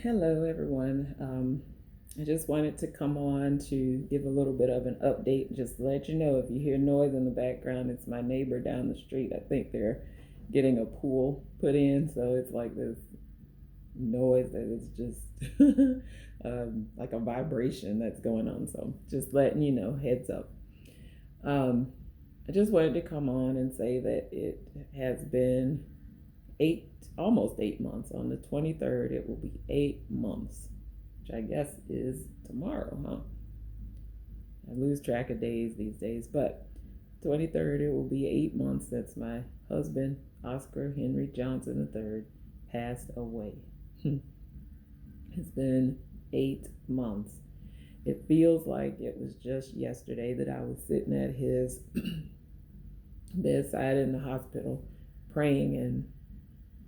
Hello, everyone. I just wanted to come on to give a little bit of an update. Just to let you know if you hear noise in the background, it's my neighbor down the street. I think they're getting a pool put in, so it's like this noise that is just like a vibration that's going on. So just letting you know, heads up. Um, I just wanted to come on and say that it has been eight, almost 8 months. On the 23rd, it will be 8 months, which I guess is tomorrow, huh? I lose track of days these days, but 23rd, it will be 8 months since my husband, Oscar Henry Johnson III, passed away. It's been 8 months. It feels like it was just yesterday that I was sitting at his bedside in the hospital praying and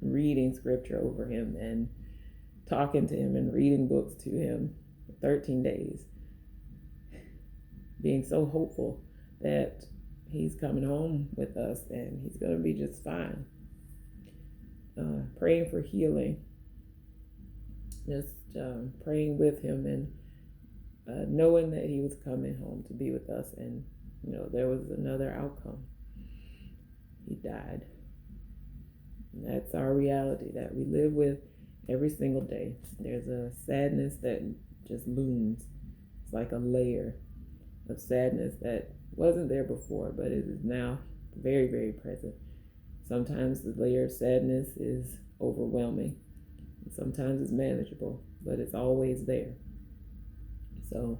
reading scripture over him and talking to him and reading books to him for 13 days, being so hopeful that he's coming home with us and he's going to be just fine. Praying for healing, just praying with him and knowing that he was coming home to be with us. And, there was another outcome. He died. And that's our reality that we live with every single day. There's a sadness that just looms. It's like a layer of sadness that wasn't there before, but it is now very, very present. Sometimes the layer of sadness is overwhelming. And sometimes it's manageable, but it's always there. So,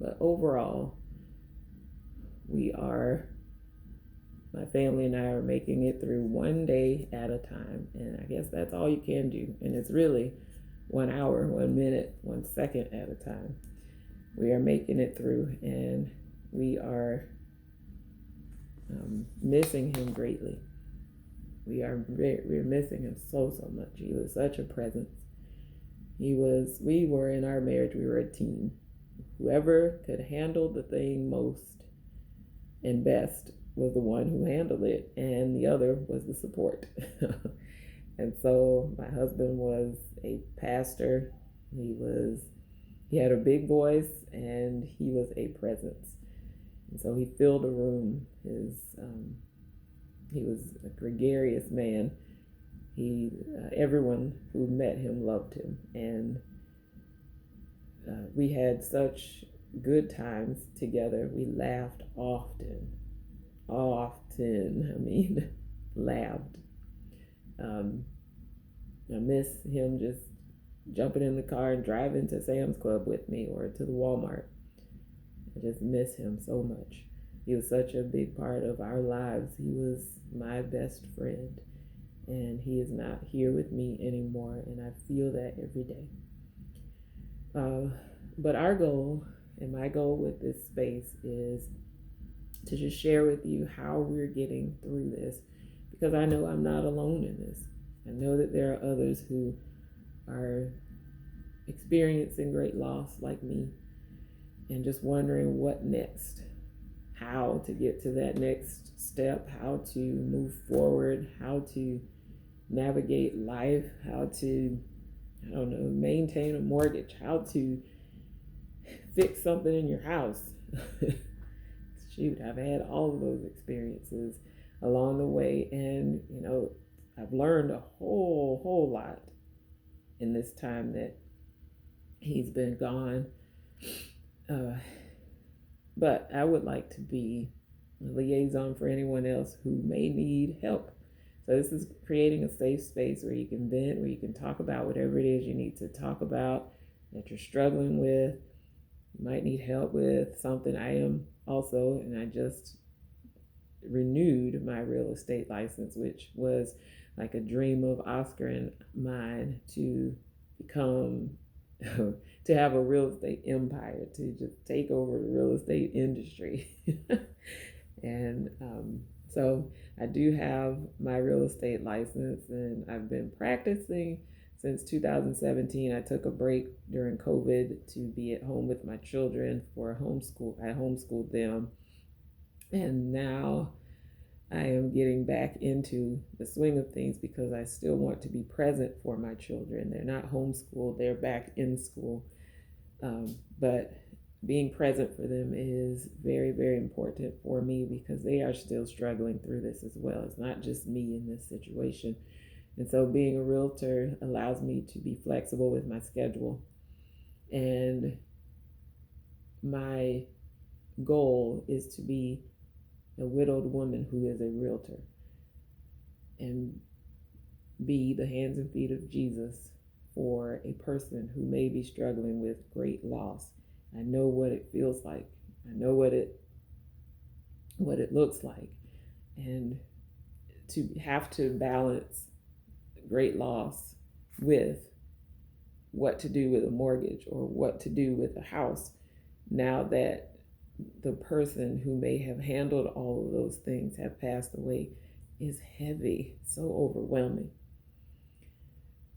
but overall, my family and I are making it through one day at a time. And I guess that's all you can do. And it's really 1 hour, 1 minute, 1 second at a time. We are making it through, and we are missing him greatly. We're missing him so much. He was such a presence. We were in our marriage, we were a team. Whoever could handle the thing most and best was the one who handled it, and the other was the support. And so my husband was a pastor. He had a big voice, and he was a presence. And so he filled a room. He was a gregarious man. Everyone who met him loved him, and we had such good times together. We laughed often. I mean, laughed. I miss him just jumping in the car and driving to Sam's Club with me or to the Walmart. I just miss him so much. He was such a big part of our lives. He was my best friend, and he is not here with me anymore, and I feel that every day. But our goal, and my goal with this space, is to just share with you how we're getting through this, because I know I'm not alone in this. I know that there are others who are experiencing great loss like me and just wondering what next, how to get to that next step, how to move forward, how to navigate life, how to, maintain a mortgage, how to fix something in your house. Shoot, I've had all of those experiences along the way, and I've learned a whole lot in this time that he's been gone. But I would like to be a liaison for anyone else who may need help. So this is creating a safe space where you can vent, where you can talk about whatever it is you need to talk about that you're struggling with. You might need help with something. I am also, and I just renewed my real estate license, which was like a dream of Oscar and mine, to become to have a real estate empire, to just take over the real estate industry. And so I do have my real estate license, and I've been practicing since 2017. I took a break during COVID to be at home with my children for homeschool. I homeschooled them, and now I am getting back into the swing of things because I still want to be present for my children. They're not homeschooled, they're back in school. But being present for them is very, very important for me because they are still struggling through this as well. It's not just me in this situation. And so being a realtor allows me to be flexible with my schedule. And my goal is to be a widowed woman who is a realtor and be the hands and feet of Jesus for a person who may be struggling with great loss. I know what it feels like. I know what it looks like. And to have to balance great loss with what to do with a mortgage or what to do with a house now that the person who may have handled all of those things have passed away is heavy, so overwhelming.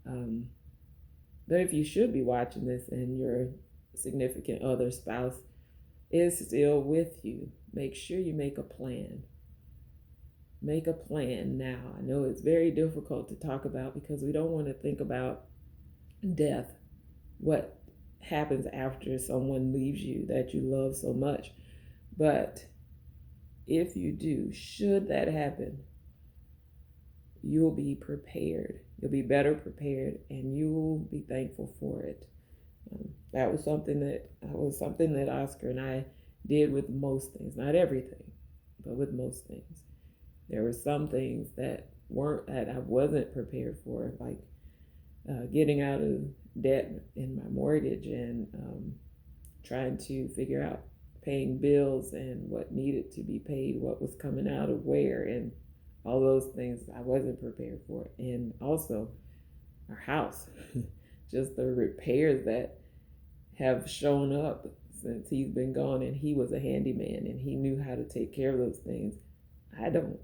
But if you should be watching this and your significant other, spouse, is still with you, make sure you make a plan. Make a plan now. I know it's very difficult to talk about because we don't want to think about death, what happens after someone leaves you that you love so much. But if you do, should that happen, you'll be prepared. You'll be better prepared, and you will be thankful for it. That was something that Oscar and I did with most things, not everything, but with most things. There were some things that I wasn't prepared for, like getting out of debt in my mortgage and trying to figure out paying bills and what needed to be paid, what was coming out of where, and all those things I wasn't prepared for. And also our house, just the repairs that have shown up since he's been gone, and he was a handyman and he knew how to take care of those things. I don't.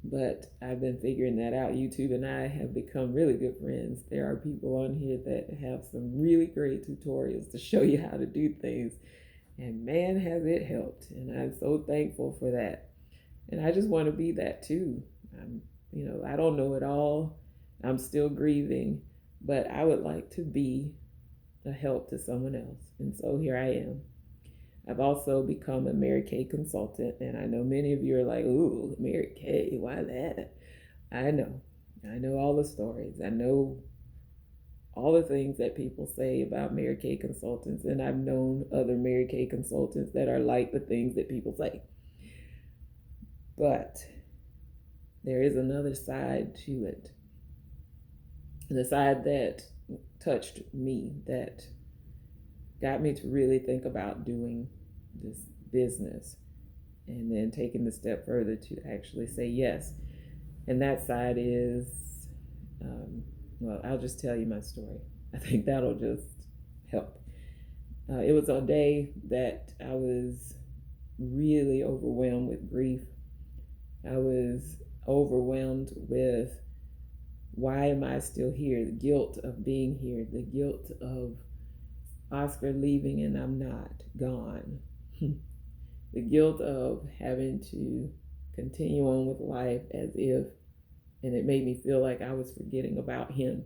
But I've been figuring that out. YouTube and I have become really good friends. There are people on here that have some really great tutorials to show you how to do things. And man, has it helped. And I'm so thankful for that. And I just want to be that too. I don't know it all. I'm still grieving, but I would like to be a help to someone else. And so here I am. I've also become a Mary Kay consultant, and I know many of you are like, ooh, Mary Kay, why that? I know all the stories. I know all the things that people say about Mary Kay consultants, and I've known other Mary Kay consultants that are like the things that people say. But there is another side to it. The side that touched me, that got me to really think about doing this business and then taking the step further to actually say yes. And that side is, I'll just tell you my story. I think that'll just help. It was a day that I was really overwhelmed with grief. I was overwhelmed with, why am I still here? The guilt of being here, the guilt of Oscar leaving and I'm not gone. The guilt of having to continue on with life as if, and it made me feel like I was forgetting about him.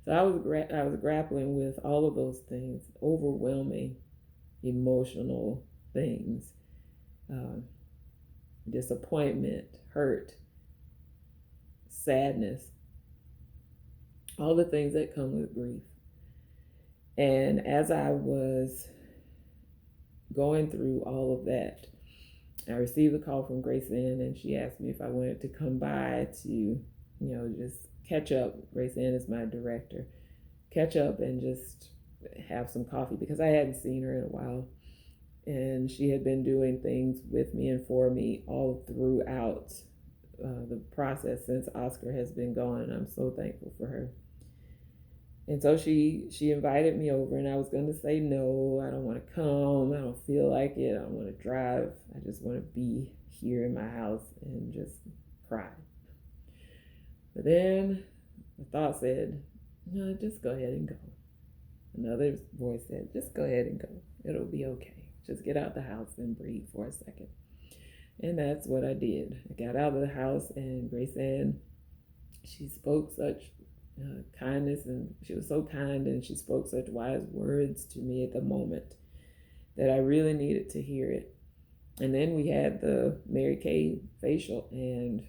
So I was grappling with all of those things, overwhelming emotional things, disappointment, hurt, sadness, all the things that come with grief. And as I was going through all of that, I received a call from Grace Ann, and she asked me if I wanted to come by to, just catch up. Grace Ann is my director. Catch up and just have some coffee because I hadn't seen her in a while. And she had been doing things with me and for me all throughout the process since Oscar has been gone, and I'm so thankful for her. And so she invited me over, and I was going to say no, I don't want to come, I don't feel like it, I don't want to drive, I just want to be here in my house and just cry. But then the thought said, no, just go ahead and go. Another voice said, just go ahead and go, it'll be okay, just get out the house and breathe for a second. And that's what I did. I got out of the house, and Grace Ann, she spoke such kindness, and she was so kind, and she spoke such wise words to me at the moment that I really needed to hear it. And then we had the Mary Kay facial, and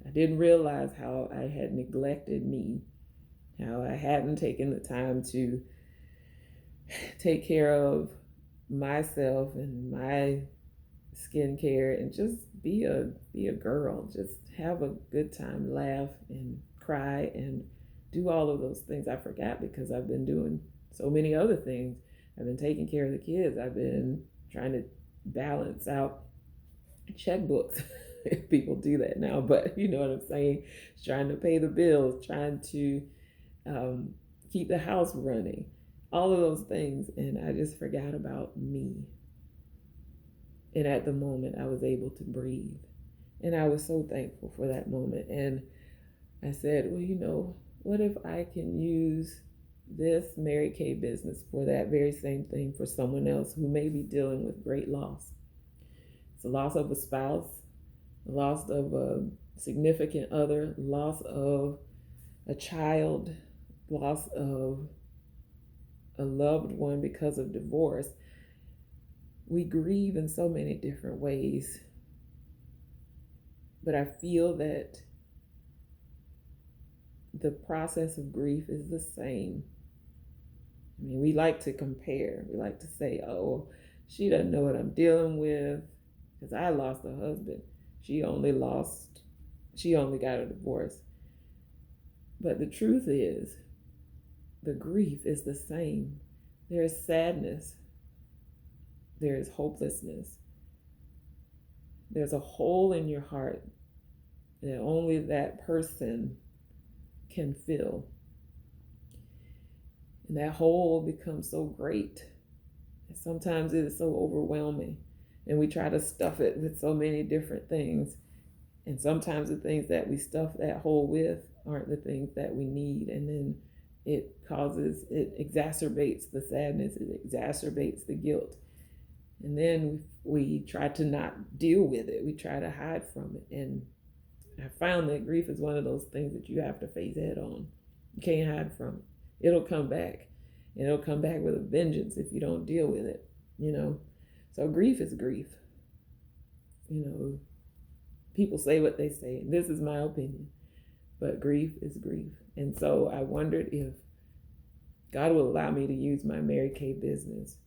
I didn't realize how I had neglected me, how I hadn't taken the time to take care of myself and my skincare and just be a girl, just have a good time, laugh and cry and do all of those things. I forgot because I've been doing so many other things. I've been taking care of the kids. I've been trying to balance out checkbooks. People do that now, but you know what I'm saying? Trying to pay the bills, trying to um, keep the house running, all of those things. And I just forgot about me. And at the moment, I was able to breathe. And I was so thankful for that moment. And I said, well, what if I can use this Mary Kay business for that very same thing for someone else who may be dealing with great loss? It's the loss of a spouse, the loss of a significant other, loss of a child, loss of a loved one because of divorce. We grieve in so many different ways, but I feel that the process of grief is the same. I mean, we like to compare. We like to say, oh, she doesn't know what I'm dealing with because I lost a husband. She only got a divorce. But the truth is, the grief is the same. There is sadness. There is hopelessness. There's a hole in your heart that only that person can fill. And that hole becomes so great. And sometimes it is so overwhelming. And we try to stuff it with so many different things. And sometimes the things that we stuff that hole with aren't the things that we need. And then it exacerbates the sadness, it exacerbates the guilt. And then we try to not deal with it. We try to hide from it. And I found that grief is one of those things that you have to face head on. You can't hide from it. It'll come back. And it'll come back with a vengeance if you don't deal with it, So grief is grief. People say what they say. This is my opinion. But grief is grief. And so I wondered if God will allow me to use my Mary Kay business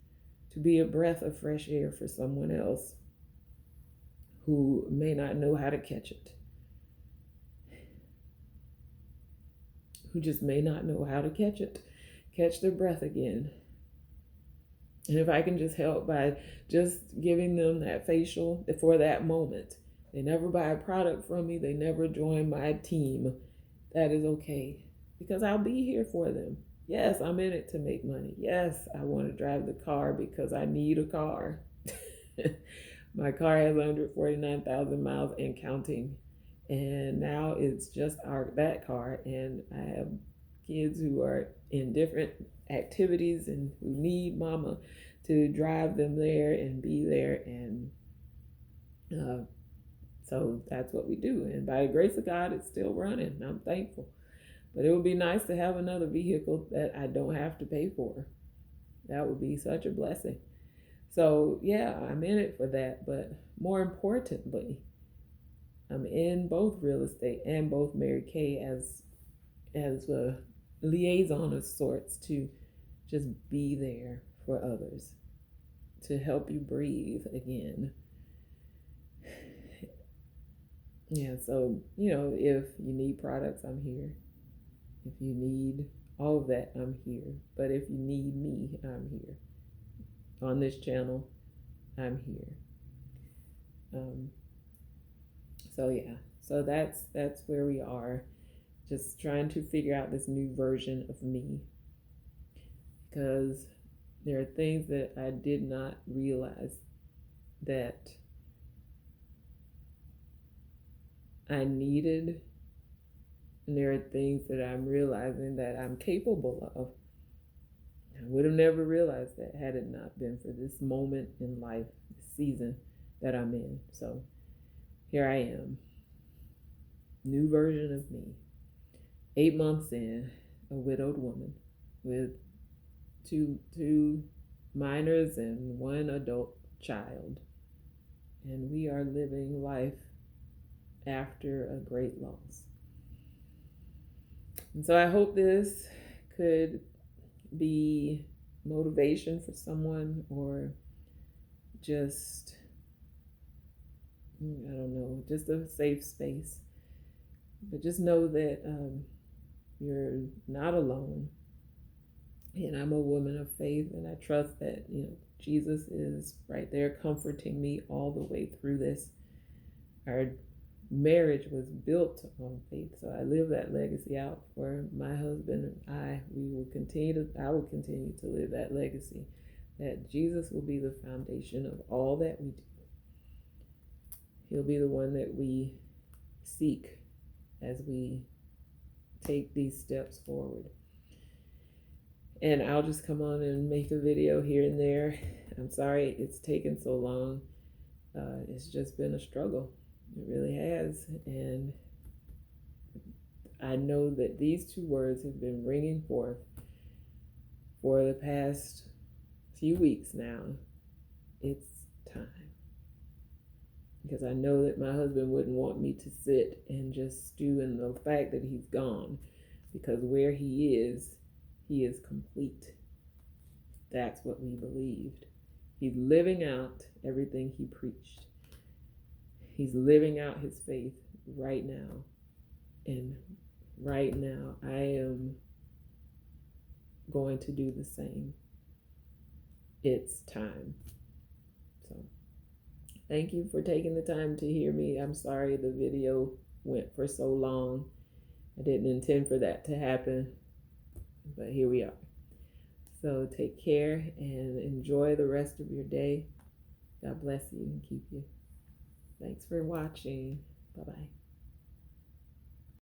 to be a breath of fresh air for someone else who may not know how to catch it, who just may not know how to catch their breath again. And if I can just help by just giving them that facial for that moment, they never buy a product from me, they never join my team, that is okay, because I'll be here for them. Yes, I'm in it to make money. Yes, I want to drive the car because I need a car. My car has 149,000 miles and counting. And now it's just that car. And I have kids who are in different activities and who need mama to drive them there and be there. And so that's what we do. And by the grace of God, it's still running. I'm thankful. But it would be nice to have another vehicle that I don't have to pay for. That would be such a blessing. So yeah, I'm in it for that. But more importantly, I'm in both real estate and both Mary Kay as a liaison of sorts to just be there for others, to help you breathe again. Yeah, so if you need products, I'm here. If you need all of that, I'm here. But if you need me, I'm here. On this channel, I'm here. So that's where we are. Just trying to figure out this new version of me. Because there are things that I did not realize that I needed. And there are things that I'm realizing that I'm capable of. I would have never realized that had it not been for this moment in life, this season that I'm in. So here I am, new version of me, 8 months in, a widowed woman with two minors and one adult child. And we are living life after a great loss. And so I hope this could be motivation for someone, or just, I don't know, just a safe space. But just know that you're not alone. And I'm a woman of faith, and I trust that, Jesus is right there comforting me all the way through this. Our marriage was built on faith, so I live that legacy out for my husband and I. I will continue to live that legacy, that Jesus will be the foundation of all that we do. He'll be the one that we seek as we take these steps forward. And I'll just come on and make a video here and there. I'm sorry it's taken so long. It's just been a struggle. It really has. And I know that these two words have been ringing forth for the past few weeks now. It's time. Because I know that my husband wouldn't want me to sit and just stew in the fact that he's gone. Because where he is complete. That's what we believed. He's living out everything he preached. He's living out his faith right now. And right now, I am going to do the same. It's time. So, thank you for taking the time to hear me. I'm sorry the video went for so long. I didn't intend for that to happen, but here we are. So take care and enjoy the rest of your day. God bless you and keep you. Thanks for watching. Bye-bye.